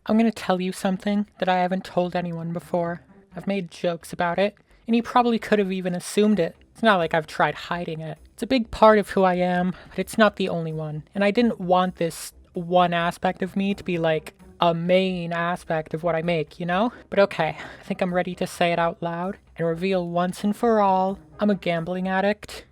I'm gonna tell you something that I haven't told anyone before. I've made jokes about it, and you probably could have even assumed it. It's not like I've tried hiding it. It's a big part of who I am, but it's not the only one. And I didn't want this one aspect of me to be like a main aspect of what I make, you know? But okay, I think I'm ready to say it out loud and reveal once and for all I'm a gambling addict.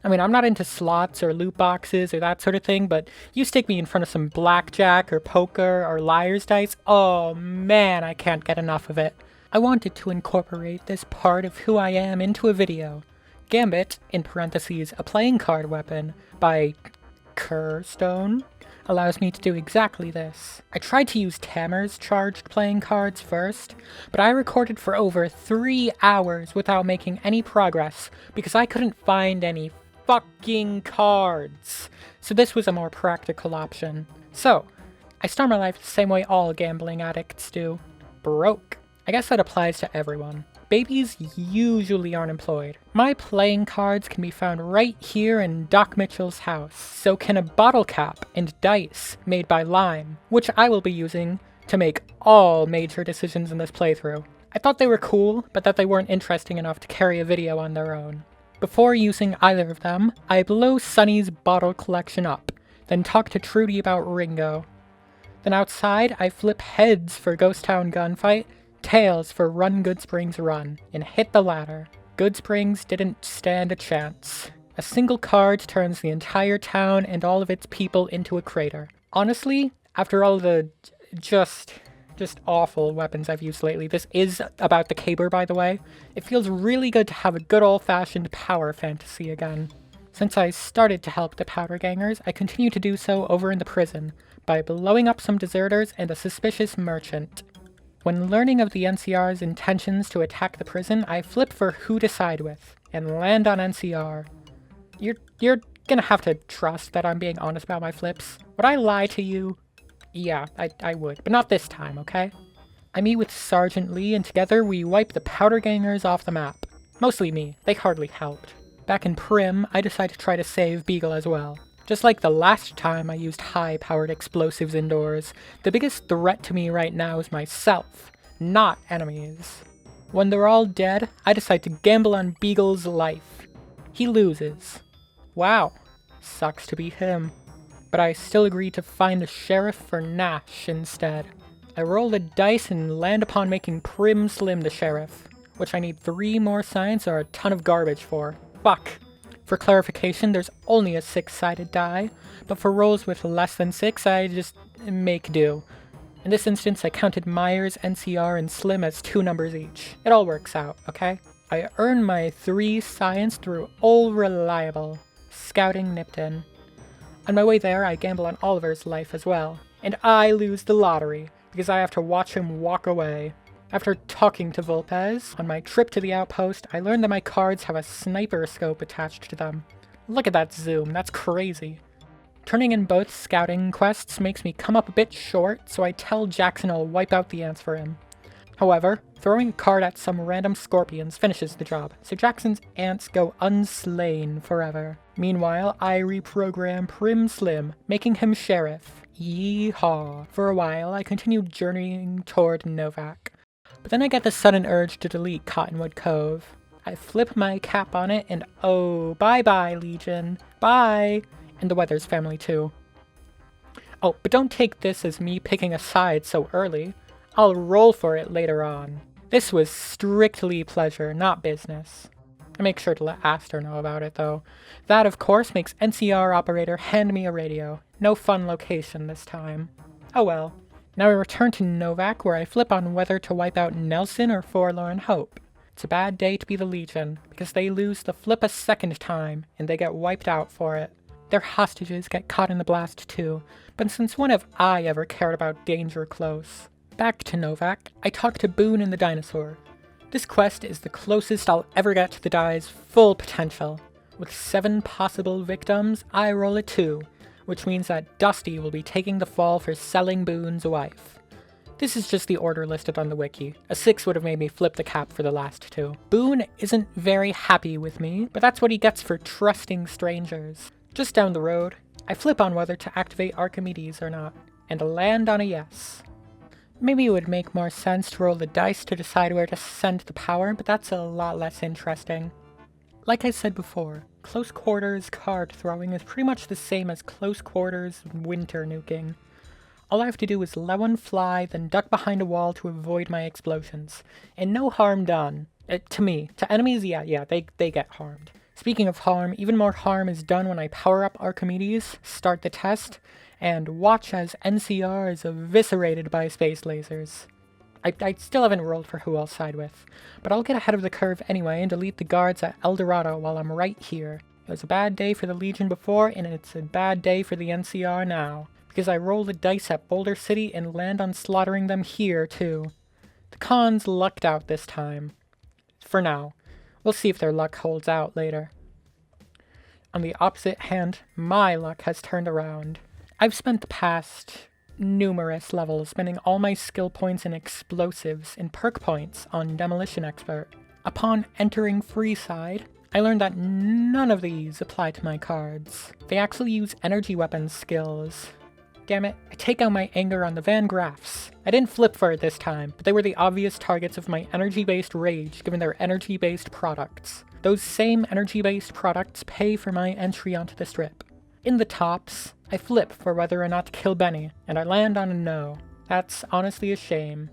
I mean, I'm not into slots or loot boxes or that sort of thing, but you stick me in front of some blackjack or poker or liar's dice, oh man, I can't get enough of it. I wanted to incorporate this part of who I am into a video. Gambit, in parentheses, a playing card weapon, by Kerstone, allows me to do exactly this. I tried to use Tamer's charged playing cards first, but I recorded for over 3 hours without making any progress because I couldn't find any fucking cards. So this was a more practical option. So, I start my life the same way all gambling addicts do. Broke. I guess that applies to everyone. Babies usually aren't employed. My playing cards can be found right here in Doc Mitchell's house. So can a bottle cap and dice made by Lime, which I will be using to make all major decisions in this playthrough. I thought they were cool, but that they weren't interesting enough to carry a video on their own. Before using either of them, I blow Sunny's bottle collection up, then talk to Trudy about Ringo. Then outside, I flip heads for Ghost Town Gunfight, tails for Run Good Springs Run, and hit the ladder. Good Springs didn't stand a chance. A single card turns the entire town and all of its people into a crater. Honestly, after all the just awful weapons I've used lately, this is about the caber, by the way. It feels really good to have a good old-fashioned power fantasy again. Since I started to help the powder gangers, I continue to do so over in the prison, by blowing up some deserters and a suspicious merchant. When learning of the NCR's intentions to attack the prison, I flip for who to side with, and land on NCR. You're gonna have to trust that I'm being honest about my flips. Would I lie to you? Yeah, I would, but not this time, okay? I meet with Sergeant Lee, and together we wipe the powder gangers off the map. Mostly me, they hardly helped. Back in Prim, I decide to try to save Beagle as well. Just like the last time I used high-powered explosives indoors, the biggest threat to me right now is myself, not enemies. When they're all dead, I decide to gamble on Beagle's life. He loses. Wow, sucks to be him. But I still agree to find the sheriff for Nash instead. I roll the dice and land upon making Prim Slim the sheriff, which I need 3 more science or a ton of garbage for. Fuck. For clarification, there's only a 6-sided die, but for rolls with less than 6, I just make do. In this instance, I counted Myers, NCR, and Slim as 2 numbers each. It all works out, okay? I earn my 3 science through Old Reliable, scouting Nipton. On my way there, I gamble on Oliver's life as well, and I lose the lottery, because I have to watch him walk away. After talking to Volpez, on my trip to the outpost, I learned that my cards have a sniper scope attached to them. Look at that zoom, that's crazy. Turning in both scouting quests makes me come up a bit short, so I tell Jackson I'll wipe out the ants for him. However, throwing a card at some random scorpions finishes the job, so Jackson's ants go unslain forever. Meanwhile, I reprogram Prim Slim, making him sheriff. Yeehaw. For a while, I continue journeying toward Novak. But then I get the sudden urge to delete Cottonwood Cove. I flip my cap on it and oh, bye-bye, Legion. Bye! And the Weathers family too. Oh, but don't take this as me picking a side so early. I'll roll for it later on. This was strictly pleasure, not business. I make sure to let Aster know about it, though. That, of course, makes NCR operator hand me a radio. No fun location this time. Oh well. Now I return to Novak, where I flip on whether to wipe out Nelson or Forlorn Hope. It's a bad day to be the Legion, because they lose the flip a second time, and they get wiped out for it. Their hostages get caught in the blast too, but since when have I ever cared about danger close? Back to Novak, I talk to Boone and the dinosaur. This quest is the closest I'll ever get to the die's full potential. With 7 possible victims, I roll a 2, which means that Dusty will be taking the fall for selling Boone's wife. This is just the order listed on the wiki. A 6 would have made me flip the cap for the last 2. Boone isn't very happy with me, but that's what he gets for trusting strangers. Just down the road, I flip on whether to activate Archimedes or not. and land on a yes. Maybe it would make more sense to roll the dice to decide where to send the power, but that's a lot less interesting. Like I said before, close quarters card throwing is pretty much the same as close quarters winter nuking. All I have to do is let one fly, then duck behind a wall to avoid my explosions. And no harm done. To me. To enemies, yeah, they get harmed. Speaking of harm, even more harm is done when I power up Archimedes, start the test, and watch as NCR is eviscerated by space lasers. I still haven't rolled for who I'll side with, but I'll get ahead of the curve anyway and delete the guards at El Dorado while I'm right here. It was a bad day for the Legion before, and it's a bad day for the NCR now, because I roll the dice at Boulder City and land on slaughtering them here, too. The cons lucked out this time. For now. We'll see if their luck holds out later. On the opposite hand, my luck has turned around. I've spent the past numerous levels spending all my skill points in explosives and perk points on Demolition Expert. Upon entering Freeside, I learned that none of these apply to my cards. They actually use energy weapons skills. Damn it, I take out my anger on the Van Graffs. I didn't flip for it this time, but they were the obvious targets of my energy-based rage given their energy-based products. Those same energy-based products pay for my entry onto the strip. In the tops, I flip for whether or not to kill Benny, and I land on a no. That's honestly a shame.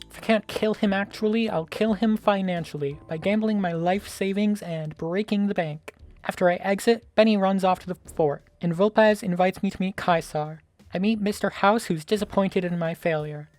If I can't kill him actually, I'll kill him financially by gambling my life savings and breaking the bank. After I exit, Benny runs off to the fort, and Vulpez invites me to meet Caesar. I meet Mr. House, who's disappointed in my failure.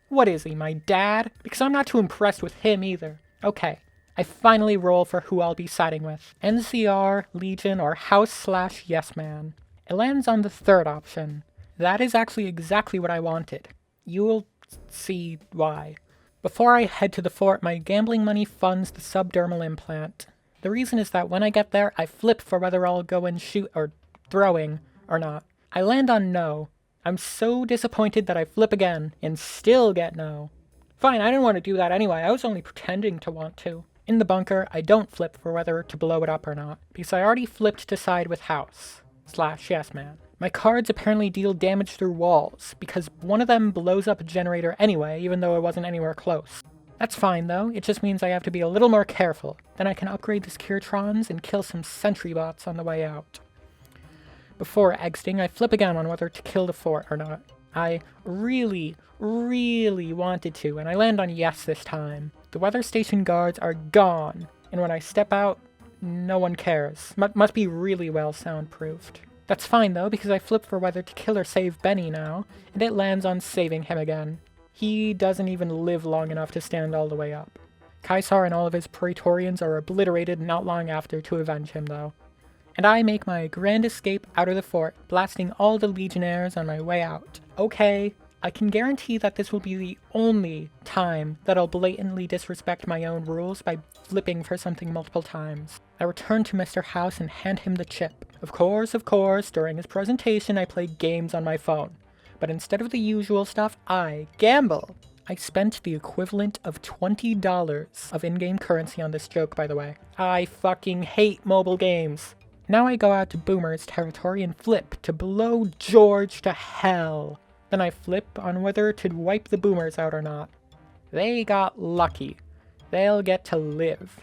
What is he, my dad? Because I'm not too impressed with him either. Okay, I finally roll for who I'll be siding with. NCR, Legion, or House/Yes Man. It lands on the third option. That is actually exactly what I wanted. You'll see why. Before I head to the fort, my gambling money funds the subdermal implant. The reason is that when I get there, I flip for whether I'll go and shoot or throwing or not. I land on no. I'm so disappointed that I flip again and still get no. Fine, I didn't want to do that anyway. I was only pretending to want to. In the bunker, I don't flip for whether to blow it up or not, because I already flipped to side with House/Yes Man. My cards apparently deal damage through walls, because one of them blows up a generator anyway, even though it wasn't anywhere close. That's fine though, it just means I have to be a little more careful. Then I can upgrade the Securitrons and kill some sentry bots on the way out. Before exiting, I flip again on whether to kill the fort or not. I really wanted to, and I land on yes this time. The weather station guards are gone, and when I step out, no one cares. Must be really well soundproofed. That's fine though, because I flip for whether to kill or save Benny now, and it lands on saving him again. He doesn't even live long enough to stand all the way up. Caesar and all of his Praetorians are obliterated not long after to avenge him though. And I make my grand escape out of the fort, blasting all the Legionnaires on my way out. Okay, I can guarantee that this will be the only time that I'll blatantly disrespect my own rules by flipping for something multiple times. I return to Mr. House and hand him the chip. Of course, during his presentation I play games on my phone. But instead of the usual stuff, I gamble. I spent the equivalent of $20 of in-game currency on this joke, by the way. I fucking hate mobile games. Now I go out to Boomer's territory and flip to blow George to hell. Then I flip on whether to wipe the Boomers out or not. They got lucky. They'll get to live.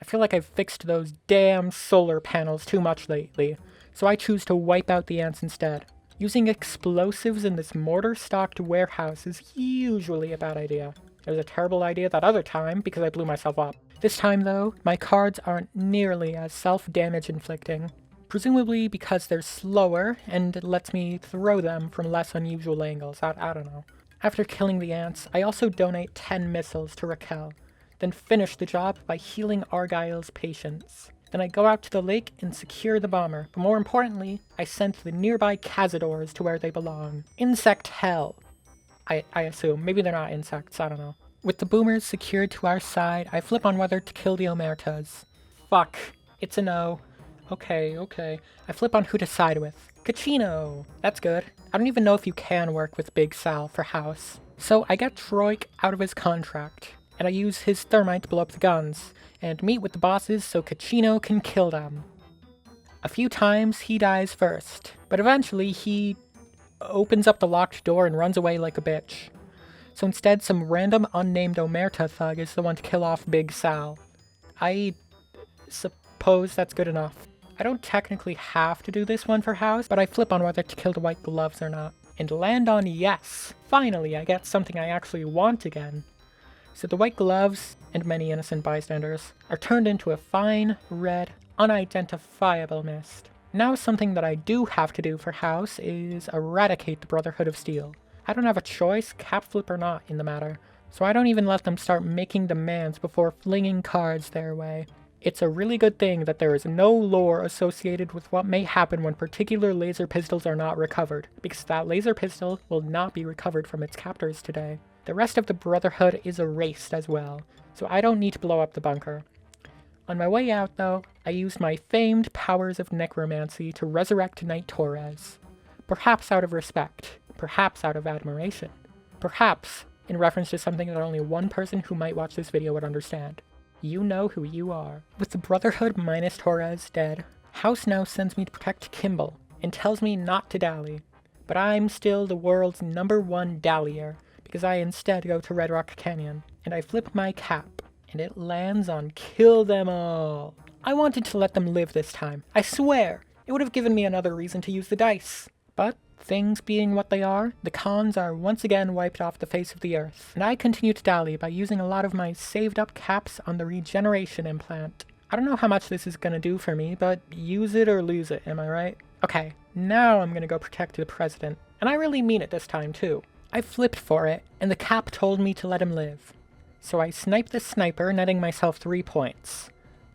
I feel like I've fixed those damn solar panels too much lately, so I choose to wipe out the ants instead. Using explosives in this mortar-stocked warehouse is usually a bad idea. It was a terrible idea that other time because I blew myself up. This time, though, my cards aren't nearly as self-damage inflicting. Presumably because they're slower, and it lets me throw them from less unusual angles. I don't know. After killing the ants, I also donate 10 missiles to Raquel, then finish the job by healing Argyle's patients. Then I go out to the lake and secure the bomber, but more importantly, I sent the nearby Cazadors to where they belong. Insect hell. I assume. Maybe they're not insects, I don't know. With the Boomers secured to our side, I flip on whether to kill the Omertas. Fuck. It's a no. Okay. I flip on who to side with. Kachino! That's good. I don't even know if you can work with Big Sal for House. So I get Troik out of his contract, and I use his thermite to blow up the guns, and meet with the bosses so Kachino can kill them. A few times he dies first, but eventually he opens up the locked door and runs away like a bitch. So instead, some random unnamed Omerta thug is the one to kill off Big Sal. I suppose that's good enough. I don't technically have to do this one for House, but I flip on whether to kill the white gloves or not. And land on yes! Finally, I get something I actually want again. So the white gloves, and many innocent bystanders, are turned into a fine, red, unidentifiable mist. Now something that I do have to do for House is eradicate the Brotherhood of Steel. I don't have a choice, cap flip or not, in the matter, so I don't even let them start making demands before flinging cards their way. It's a really good thing that there is no lore associated with what may happen when particular laser pistols are not recovered, because that laser pistol will not be recovered from its captors today. The rest of the Brotherhood is erased as well, so I don't need to blow up the bunker. On my way out, though, I used my famed powers of necromancy to resurrect Knight Torres. Perhaps out of respect, perhaps out of admiration, perhaps in reference to something that only one person who might watch this video would understand. You know who you are. With the Brotherhood minus Torres dead, House now sends me to protect Kimball, and tells me not to dally. But I'm still the world's #1 dallier, because I instead go to Red Rock Canyon, and I flip my cap, and it lands on kill them all. I wanted to let them live this time, I swear! It would have given me another reason to use the dice. But, things being what they are, the cons are once again wiped off the face of the earth, and I continue to dally by using a lot of my saved up caps on the regeneration implant. I don't know how much this is gonna do for me, but use it or lose it, am I right? Okay, now I'm gonna go protect the president, and I really mean it this time too. I flipped for it, and the cap told me to let him live. So I sniped the sniper, netting myself 3 points.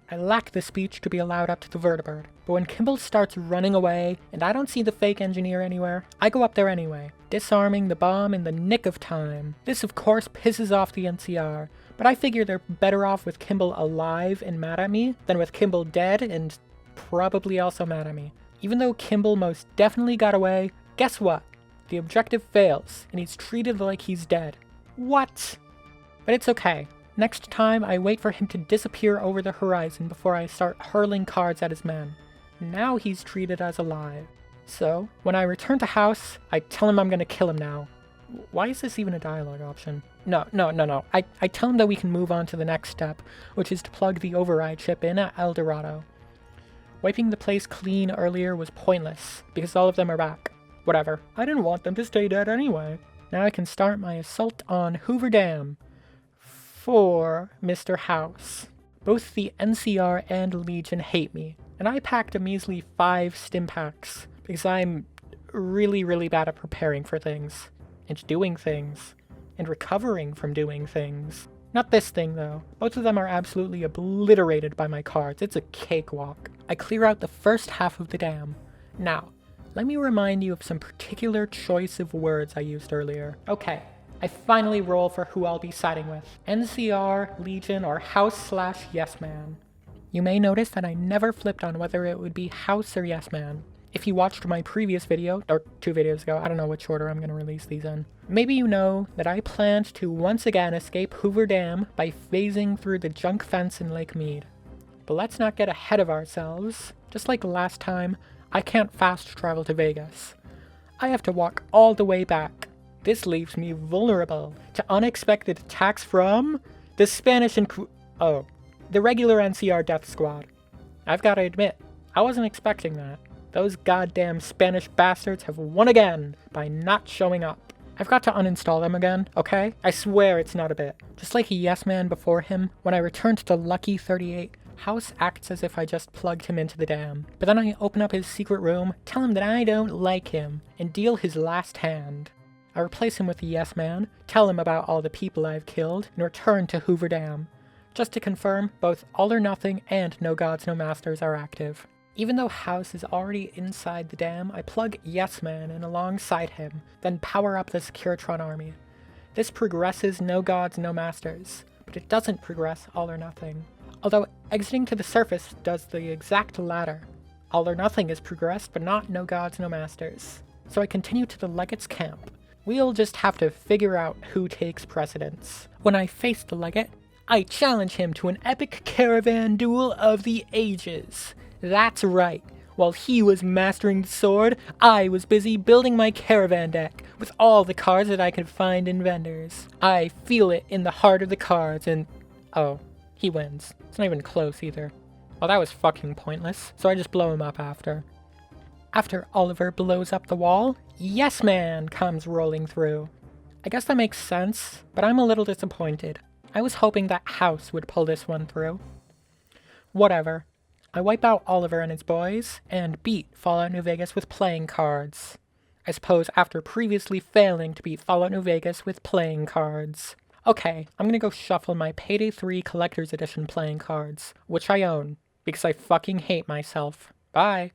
I lack the speech to be allowed up to the vertibird, but when Kimball starts running away, and I don't see the fake engineer anywhere, I go up there anyway, disarming the bomb in the nick of time. This of course pisses off the NCR, but I figure they're better off with Kimball alive and mad at me, than with Kimball dead and probably also mad at me. Even though Kimball most definitely got away, guess what? The objective fails, and he's treated like he's dead. What? But it's okay. Next time, I wait for him to disappear over the horizon before I start hurling cards at his men. Now he's treated as alive. So, when I return to House, I tell him I'm gonna kill him now. Why is this even a dialogue option? No. I tell him that we can move on to the next step, which is to plug the override chip in at El Dorado. Wiping the place clean earlier was pointless, because all of them are back. Whatever. I didn't want them to stay dead anyway. Now I can start my assault on Hoover Dam. For Mr. House. Both the NCR and Legion hate me, and I packed a measly 5 stim packs, because I'm really bad at preparing for things, and doing things, and recovering from doing things. Not this thing though. Both of them are absolutely obliterated by my cards. It's a cakewalk. I clear out the first half of the dam. Now, let me remind you of some particular choice of words I used earlier. Okay. I finally roll for who I'll be siding with. NCR, Legion, or House/Yes Man. You may notice that I never flipped on whether it would be House or Yes Man. If you watched my previous video, or 2 videos ago, I don't know which order I'm going to release these in, maybe you know that I planned to once again escape Hoover Dam by phasing through the junk fence in Lake Mead. But let's not get ahead of ourselves. Just like last time, I can't fast travel to Vegas. I have to walk all the way back. This leaves me vulnerable to unexpected attacks from the Spanish the regular NCR death squad. I've got to admit, I wasn't expecting that. Those goddamn Spanish bastards have won again by not showing up. I've got to uninstall them again, okay? I swear it's not a bit. Just like a Yes Man before him, when I returned to Lucky 38, House acts as if I just plugged him into the dam. But then I open up his secret room, tell him that I don't like him, and deal his last hand. I replace him with a Yes Man, tell him about all the people I've killed, and return to Hoover Dam. Just to confirm, both All or Nothing and No Gods No Masters are active. Even though House is already inside the dam, I plug Yes Man in alongside him, then power up the Securitron army. This progresses No Gods No Masters, but it doesn't progress All or Nothing. Although exiting to the surface does the exact latter. All or Nothing is progressed, but not No Gods No Masters. So I continue to the Legate's camp. We'll just have to figure out who takes precedence. When I face the Legate, I challenge him to an epic caravan duel of the ages. That's right. While he was mastering the sword, I was busy building my caravan deck with all the cards that I could find in vendors. I feel it in the heart of the cards and... Oh, he wins. It's not even close either. Well, that was fucking pointless, so I just blow him up after. After Oliver blows up the wall, Yes Man comes rolling through. I guess that makes sense, but I'm a little disappointed. I was hoping that House would pull this one through. Whatever. I wipe out Oliver and his boys, and beat Fallout New Vegas with playing cards. I suppose after previously failing to beat Fallout New Vegas with playing cards. Okay, I'm gonna go shuffle my Payday 3 Collector's Edition playing cards, which I own, because I fucking hate myself. Bye.